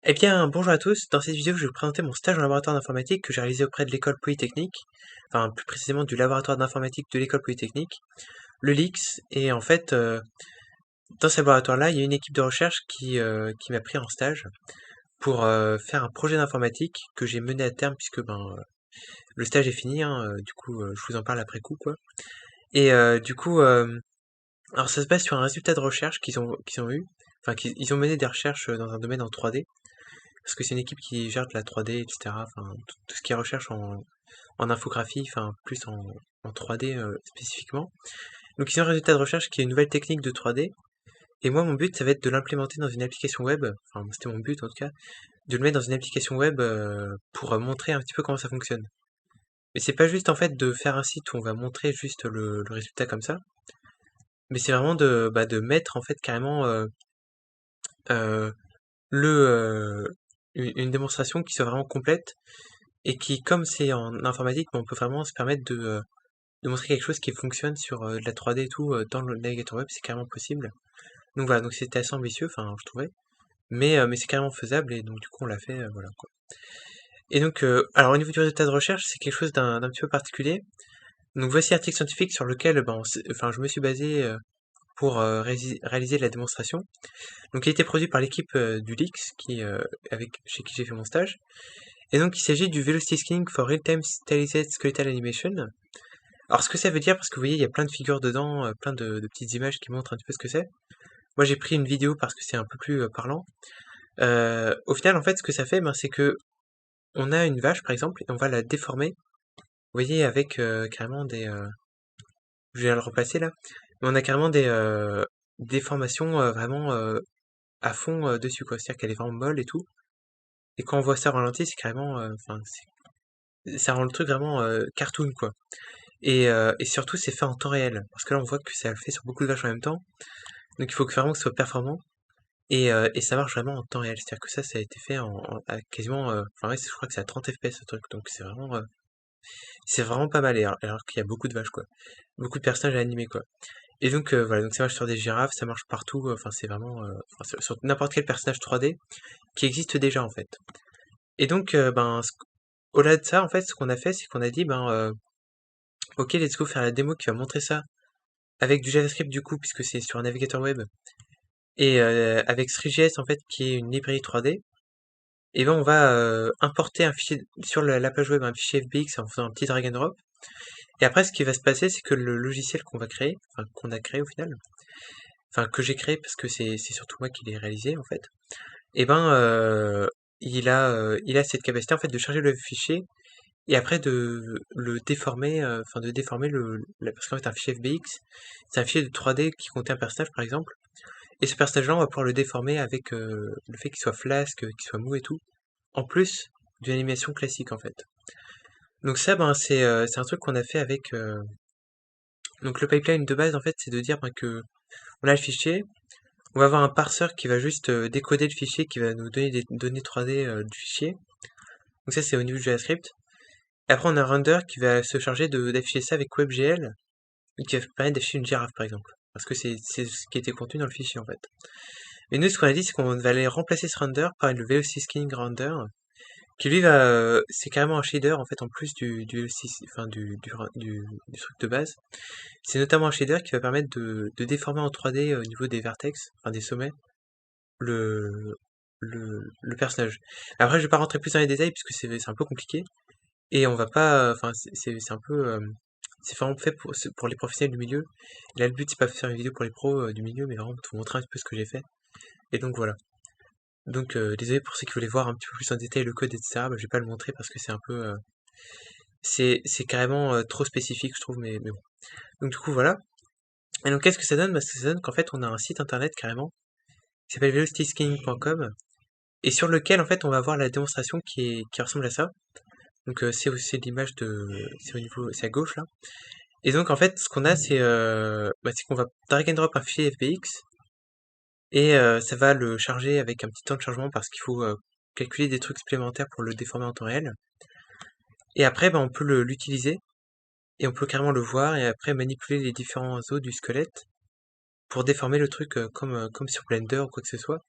Eh bien, bonjour à tous. Dans cette vidéo, je vais vous présenter mon stage en laboratoire d'informatique que j'ai réalisé auprès de l'école polytechnique, enfin plus précisément du laboratoire d'informatique de l'école polytechnique, le LIX. Et en fait, dans ce laboratoire-là, il y a une équipe de recherche qui m'a pris en stage pour faire un projet d'informatique que j'ai mené à terme puisque le stage est fini, hein, du coup, je vous en parle après coup, quoi. Et du coup, alors ça se base sur un résultat de recherche qu'ils ont eu, enfin ils ont mené des recherches dans un domaine en 3D. Parce que c'est une équipe qui gère de la 3D, etc. Enfin, tout ce qui est recherche en infographie, enfin, plus en 3D spécifiquement. Donc, ils ont un résultat de recherche qui est une nouvelle technique de 3D. Et moi, mon but, ça va être de l'implémenter dans une application web. Enfin, c'était mon but en tout cas, de le mettre dans une application web pour montrer un petit peu comment ça fonctionne. Mais c'est pas juste en fait de faire un site où on va montrer juste le résultat comme ça, mais c'est vraiment de mettre en fait carrément euh, le une démonstration qui soit vraiment complète et qui, comme c'est en informatique, on peut vraiment se permettre de montrer quelque chose qui fonctionne sur de la 3D et tout dans le navigateur web, c'est carrément possible. Donc voilà, donc c'était assez ambitieux, enfin je trouvais, mais c'est carrément faisable et donc du coup on l'a fait, voilà quoi. Et donc, alors au niveau du résultat de recherche, c'est quelque chose d'un petit peu particulier. Donc voici l'article scientifique sur lequel enfin, je me suis basé pour réaliser la démonstration. Donc il a été produit par l'équipe du LIX chez qui j'ai fait mon stage. Et donc il s'agit du Velocity Scaling for Real-Time Stylized Skeletal Animation. Alors ce que ça veut dire, parce que vous voyez, il y a plein de figures dedans, plein de petites images qui montrent un petit peu ce que c'est. Moi j'ai pris une vidéo parce que c'est un peu plus parlant. Au final, en fait, ce que ça fait, c'est que on a une vache, par exemple, et on va la déformer. Vous voyez, avec carrément je vais le replacer là. Mais on a carrément des déformations vraiment à fond dessus, quoi. C'est-à-dire qu'elle est vraiment molle et tout. Et quand on voit ça au ralenti, c'est carrément, enfin, ça rend le truc vraiment cartoon, quoi. Et surtout, c'est fait en temps réel. Parce que là, on voit que ça le fait sur beaucoup de vaches en même temps. Donc, il faut que vraiment que ce soit performant. Et ça marche vraiment en temps réel. C'est-à-dire que ça a été fait à quasiment. Enfin, ouais, je crois que c'est à 30 FPS ce truc. Donc, c'est vraiment pas mal. Alors qu'il y a beaucoup de vaches, quoi. Beaucoup de personnages à animer, quoi. Et donc, voilà. Donc, ça marche sur des girafes, ça marche partout. Enfin, c'est vraiment. Enfin, sur n'importe quel personnage 3D qui existe déjà, en fait. Et donc, au-delà de ça, en fait, ce qu'on a fait, c'est qu'on a dit, ok, let's go faire la démo qui va montrer ça avec du JavaScript du coup, puisque c'est sur un navigateur web, et avec Three.js en fait, qui est une librairie 3D, et ben on va importer un fichier sur la page web, un fichier FBX en faisant un petit drag and drop. Et après, ce qui va se passer, c'est que le logiciel qu'on va créer, enfin qu'on a créé au final, enfin que j'ai créé parce que c'est surtout moi qui l'ai réalisé en fait, et il a cette capacité en fait de charger le fichier et après de le déformer, enfin de déformer parce qu'en fait un fichier FBX, c'est un fichier de 3D qui contient un personnage par exemple. Et ce personnage-là, on va pouvoir le déformer avec le fait qu'il soit flasque, qu'il soit mou et tout, en plus d'une animation classique en fait. Donc ça, c'est un truc qu'on a fait avec. Donc le pipeline de base en fait, c'est de dire que on a le fichier, on va avoir un parseur qui va juste décoder le fichier, qui va nous donner des données 3D du fichier. Donc ça, c'est au niveau du JavaScript. Et après, on a un render qui va se charger d'afficher ça avec WebGL, et qui va permettre d'afficher une girafe par exemple, parce que c'est ce qui était contenu dans le fichier en fait. Mais nous, ce qu'on a dit, c'est qu'on va aller remplacer ce render par le Velocity Scaling Render, qui lui c'est carrément un shader en fait en plus enfin du truc de base. C'est notamment un shader qui va permettre de déformer en 3D au niveau des vertex, enfin des sommets, le, le personnage. Après, je vais pas rentrer plus dans les détails puisque c'est un peu compliqué et on va pas, enfin c'est un peu, c'est vraiment fait pour les professionnels du milieu. Et là, le but c'est pas de faire une vidéo pour les pros du milieu, mais vraiment de vous montrer un peu ce que j'ai fait. Et donc voilà. Donc désolé pour ceux qui voulaient voir un petit peu plus en détail le code, etc. Je vais pas le montrer parce que c'est un peu, c'est carrément trop spécifique, je trouve, mais bon. Donc du coup voilà. Et donc qu'est-ce que ça donne? Ça donne qu'en fait on a un site internet carrément qui s'appelle velocityscaling.com et sur lequel en fait on va voir la démonstration qui ressemble à ça. Donc c'est l'image c'est au niveau, c'est à gauche là. Et donc en fait ce qu'on a c'est qu'on va drag and drop un fichier FBX et ça va le charger avec un petit temps de chargement parce qu'il faut calculer des trucs supplémentaires pour le déformer en temps réel. Et après, on peut l'utiliser et on peut carrément le voir et après manipuler les différents os du squelette pour déformer le truc comme sur Blender ou quoi que ce soit.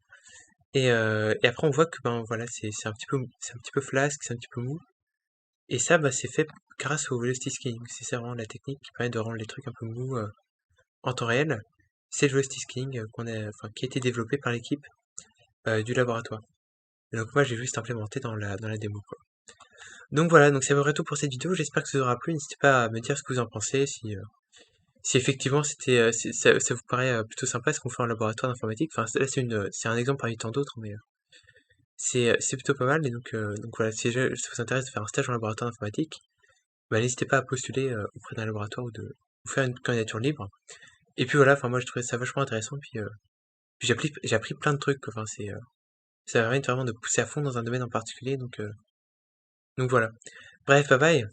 Et après on voit que ben voilà, c'est un petit peu flasque, c'est un petit peu mou. Et ça, bah, c'est fait grâce au velocity scaling. C'est vraiment la technique qui permet de rendre les trucs un peu mous en temps réel. C'est le velocity scaling qui a été développé par l'équipe du laboratoire. Et donc moi j'ai juste implémenté dans la démo, quoi. Donc voilà, donc c'est à peu près tout pour cette vidéo. J'espère que ça vous aura plu. N'hésitez pas à me dire ce que vous en pensez, si effectivement ça vous paraît plutôt sympa ce qu'on fait en laboratoire d'informatique. Enfin là c'est un exemple parmi tant d'autres, mais c'est plutôt pas mal. Et donc voilà, si ça vous intéresse de faire un stage en laboratoire d'informatique, bah, n'hésitez pas à postuler auprès d'un laboratoire ou faire une candidature libre. Et puis voilà, enfin moi je trouvais ça vachement intéressant. Puis j'ai appris plein de trucs, quoi. Enfin ça permet vraiment de pousser à fond dans un domaine en particulier. Donc voilà. Bref, bye bye.